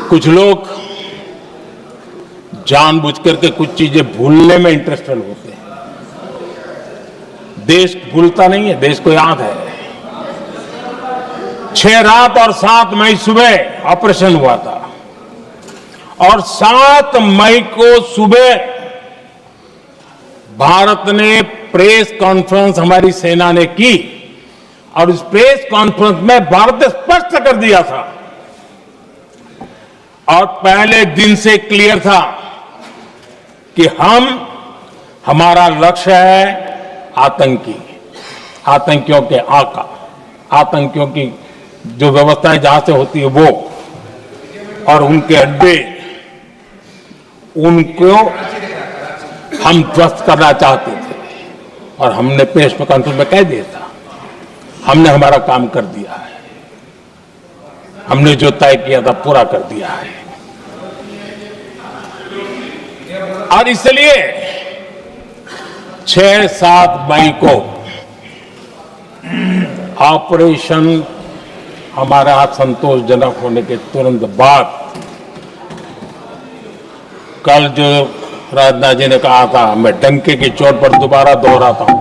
कुछ लोग जानबूझकर के कुछ चीजें भूलने में इंटरेस्टेड होते हैं। देश भूलता नहीं है, देश को याद है। 6 रात और 7 मई सुबह ऑपरेशन हुआ था और 7 मई को सुबह भारत ने प्रेस कॉन्फ्रेंस हमारी सेना ने की और इस प्रेस कॉन्फ्रेंस में भारत ने स्पष्ट कर दिया था और पहले दिन से क्लियर था कि हमारा लक्ष्य है आतंकियों के आका, आतंकियों की जो व्यवस्थाएं जहां से होती है वो और उनके अड्डे, उनको हम ध्वस्त करना चाहते थे और हमने प्रेस कॉन्फ्रेंस में कह दिया था, हमने हमारा काम कर दिया है, हमने जो तय किया था पूरा कर दिया है। और इसलिए 6-7 मई को ऑपरेशन हमारा संतोषजनक होने के तुरंत बाद कल जो राजनाथ जी ने कहा था, मैं डंके की चोट पर दोबारा दोहराता हूं,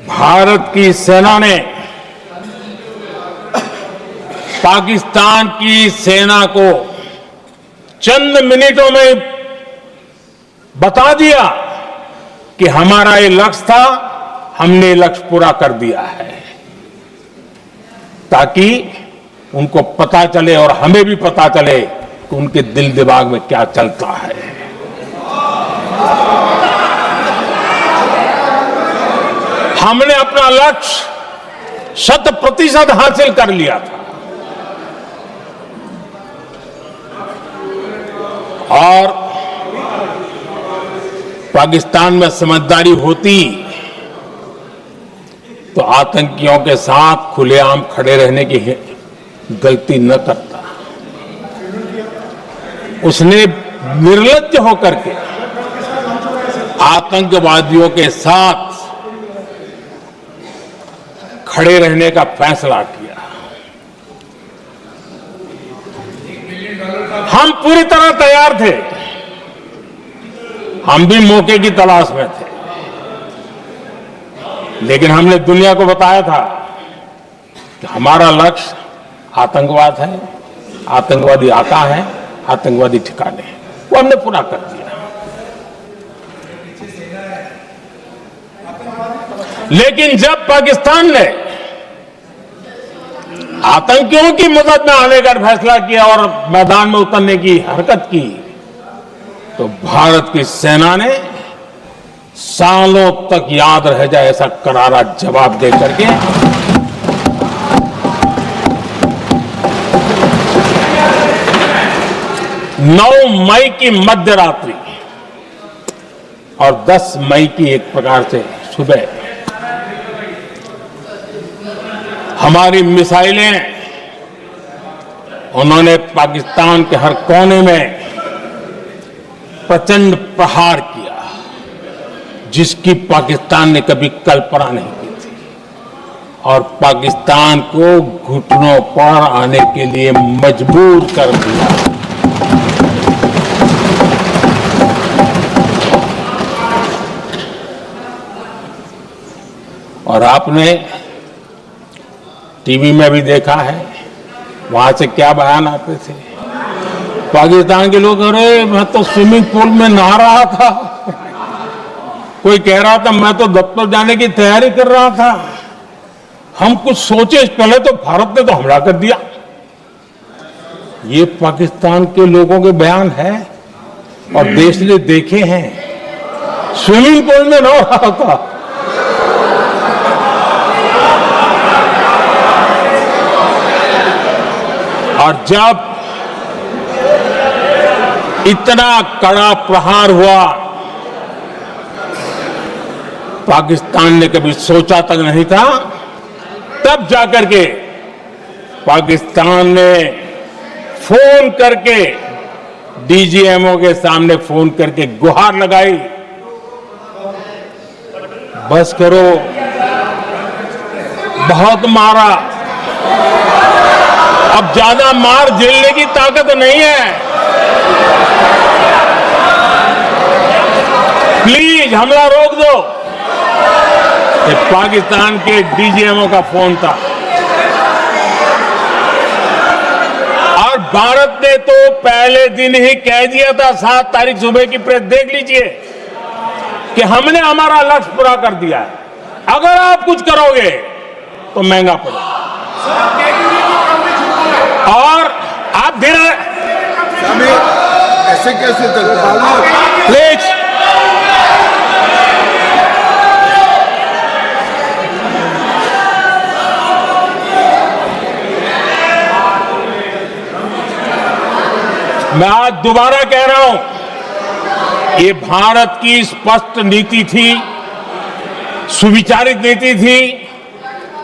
भारत की सेना ने पाकिस्तान की सेना को चंद मिनटों में बता दिया कि हमारा ये लक्ष्य था, हमने ये लक्ष्य पूरा कर दिया है, ताकि उनको पता चले और हमें भी पता चले कि उनके दिल दिमाग में क्या चलता है। हमने अपना लक्ष्य 100% हासिल कर लिया था और पाकिस्तान में समझदारी होती तो आतंकियों के साथ खुलेआम खड़े रहने की गलती न करता। उसने निर्लज्ज होकर के आतंकवादियों के साथ खड़े रहने का फैसला किया। हम पूरी तरह तैयार थे, हम भी मौके की तलाश में थे, लेकिन हमने दुनिया को बताया था कि हमारा लक्ष्य आतंकवाद है, आतंकवादी आका है, आतंकवादी ठिकाने हैं, वो हमने पूरा कर दिया। लेकिन जब पाकिस्तान ने आतंकियों की मदद में आने का फैसला किया और मैदान में उतरने की हरकत की, तो भारत की सेना ने सालों तक याद रह जाए ऐसा करारा जवाब देकर के 9 मई की मध्य रात्रि और 10 मई की एक प्रकार से सुबह हमारी मिसाइलें उन्होंने पाकिस्तान के हर कोने में प्रचंड प्रहार किया, जिसकी पाकिस्तान ने कभी कल्पना नहीं की थी और पाकिस्तान को घुटनों पर आने के लिए मजबूर कर दिया। और आपने टीवी में भी देखा है, वहां से क्या बयान आते थे। पाकिस्तान के लोग, अरे मैं तो स्विमिंग पूल में नहा रहा था, कोई कह रहा था मैं तो दफ्तर जाने की तैयारी कर रहा था, हम कुछ सोचे पहले तो भारत ने तो हमला कर दिया। ये पाकिस्तान के लोगों के बयान है और देश ने देखे हैं। स्विमिंग पूल में नहा रहा था। और जब इतना कड़ा प्रहार हुआ, पाकिस्तान ने कभी सोचा तक नहीं था, तब जाकर के पाकिस्तान ने फोन करके डीजीएमओ के सामने फोन करके गुहार लगाई, बस करो, बहुत मारा, अब ज्यादा मार झेलने की ताकत नहीं है। प्लीज हमला रोक दो। ये पाकिस्तान के डीजीएमओ का फोन था और भारत ने तो पहले दिन ही कह दिया था, 7 तारीख सुबह की प्रेस देख लीजिए कि हमने हमारा लक्ष्य पूरा कर दिया है, अगर आप कुछ करोगे तो महंगा पड़ेगा। और आप फिर ऐसे कैसे चलता है? प्लीज मैं आज दोबारा कह रहा हूं, ये भारत की स्पष्ट नीति थी, सुविचारित नीति थी,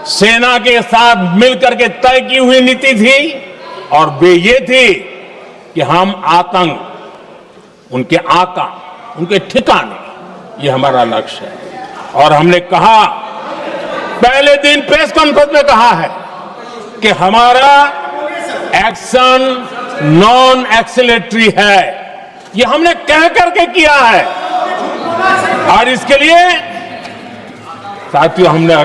सेना के साथ मिलकर के तय की हुई नीति थी और वे ये थी कि हम आतंक, उनके आका, उनके ठिकाने, ये हमारा लक्ष्य है। और हमने कहा, पहले दिन प्रेस कॉन्फ्रेंस में कहा है कि हमारा एक्शन नॉन एक्सेलेटरी है, ये हमने कह करके किया है। और इसके लिए साथियों हमने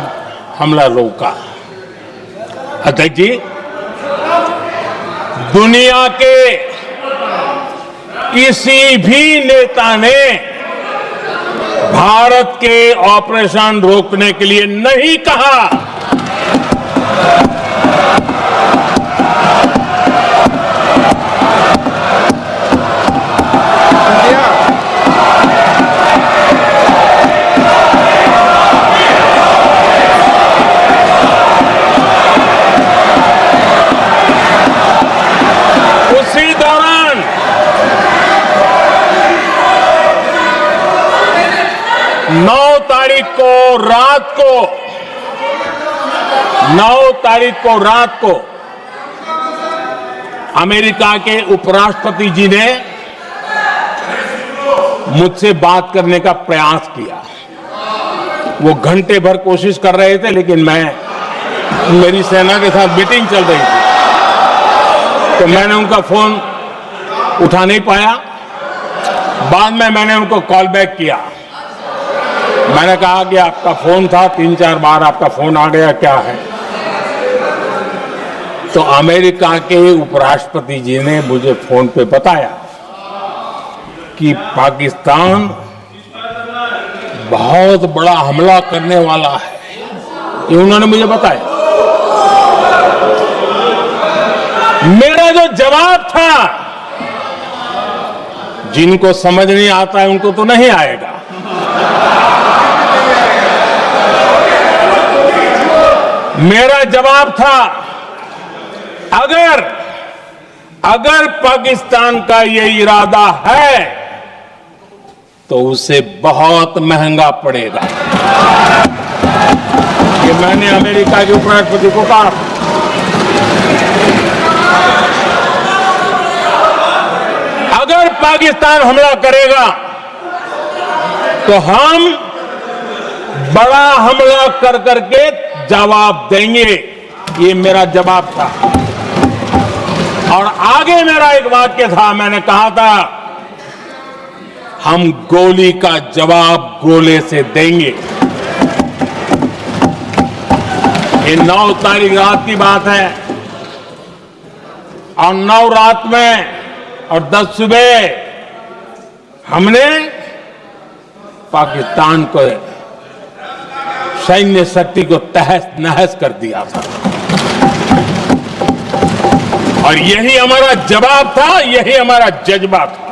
हमला रोका। अध्यक्ष जी, दुनिया के किसी भी नेता ने भारत के ऑपरेशन रोकने के लिए नहीं कहा। उसी दौरान 9 तारीख को रात को अमेरिका के उपराष्ट्रपति जी ने मुझसे बात करने का प्रयास किया। वो घंटे भर कोशिश कर रहे थे, लेकिन मेरी सेना के साथ मीटिंग चल रही थी, तो मैंने उनका फोन उठा नहीं पाया। बाद में मैंने उनको कॉल बैक किया। मैंने कहा कि आपका फोन था, 3-4 बार आपका फोन आ गया, क्या है? तो अमेरिका के उपराष्ट्रपति जी ने मुझे फोन पे बताया कि पाकिस्तान बहुत बड़ा हमला करने वाला है, ये उन्होंने मुझे बताया। मेरा जो जवाब था, जिनको समझ नहीं आता है उनको तो नहीं आएगा, मेरा जवाब था, अगर पाकिस्तान का ये इरादा है तो उसे बहुत महंगा पड़ेगा। ये मैंने अमेरिका के उपराष्ट्रपति को कहा। अगर पाकिस्तान हमला करेगा तो हम बड़ा हमला कर करके जवाब देंगे, ये मेरा जवाब था। और आगे मेरा एक वाक्य था, मैंने कहा था, हम गोली का जवाब गोले से देंगे। ये 9 तारीख रात की बात है और 9 रात में और 10 सुबह हमने पाकिस्तान को सैन्य शक्ति को तहस नहस कर दिया था। और यही हमारा जवाब था, यही हमारा जज्बा था।